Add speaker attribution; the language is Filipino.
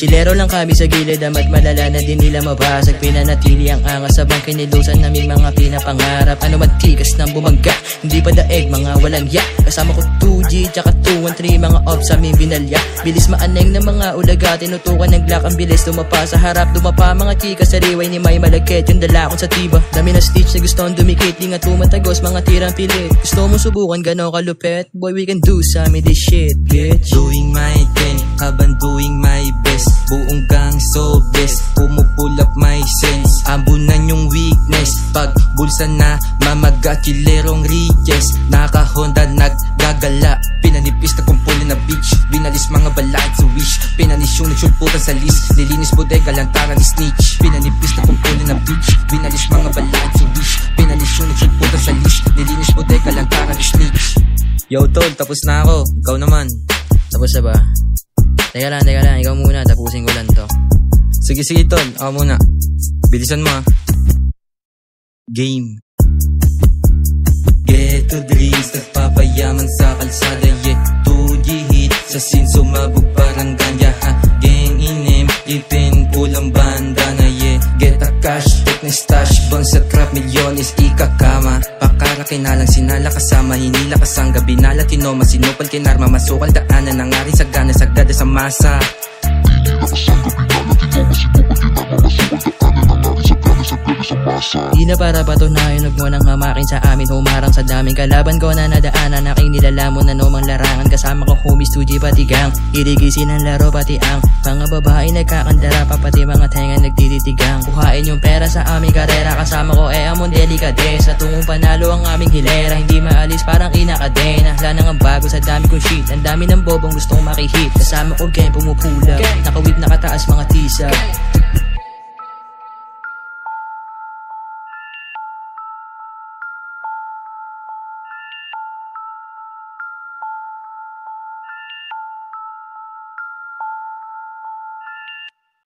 Speaker 1: Chilero lang kami sa gilid, ama't malala na din nila mabasag. Pinanatili ang angas sabang kinilusan naming mga pinapangarap. Ano man tigas ng bumangga, hindi pa daig mga walang yak. Kasama ko 2G tsaka 213, mga ops sa aming binalya. Bilis maaneng ng mga ulaga, tinutukan ng glock ang bilis. Dumapa sa harap, dumapa mga chika sa riway ni May Malagkit. Yung dala akong sa tiba, dami na stitch na gustong dumikit. Di nga tumatagos, mga tirang pilit. Gusto mo subukan gano'ng kalupit? Boy, we can do some of this shit, bitch.
Speaker 2: Doing my thing, habang doing my best. Buong gang so blessed, pumupull up my sense. Ambunan yung weakness, pag bulsa na mamaga. Kilerong riches, naka-Honda naggagala. Pinanipis na kumpulin na beach, binalis mga balad sa wish. Pinanis yung nagsulputan sa list, nilinis bodega lantaran ni snitch. Pinanipis na kumpulin na beach, binalis mga balad sa wish. Pinanis yung nagsulputan sa list, nilinis bodega lantaran ni snitch. Yo tol, tapos na ako, ikaw naman.
Speaker 1: Tapos na ba? Teka lang, ikaw muna, tapusin ko lang to.
Speaker 2: Sige tol, ako muna. Bilisan mo Game. Ghetto dreams, nagpapayaman sa kalsada, yeah. 2G hit, sa scene sumabog parang ganja, ha. Gang inim, ipin, pulang bandana, yeah. Get a cash, take na stash, bang sa trap, milyones, ikakama. Pakara kinalang sinala kasama, hinila kasang gabi, nala kinoma, sinupal kinarma, masukal daanan, nangarin sa gana, sagdada sa masa.
Speaker 1: Di na para patunayan, huwag mo nang hamakin sa amin. Humarang sa daming kalaban ko na nadaanan. Aking nilalamon na numang larangan. Kasama ko homies 2G pati gang. Irigisin ang laro pati ang mga babae nagkakandara pa. Pati mga tenga nagtititigang. Kuhain yung pera sa aming karera. Kasama ko amon delikadesa. Tungong panalo ang aming hilera. Hindi maalis parang inakadena. Wala nang bago sa dami kong shit. Ang dami ng bobong gustong makihit. Kasama ko gang pumupula. Nakawit nakataas mga tisa.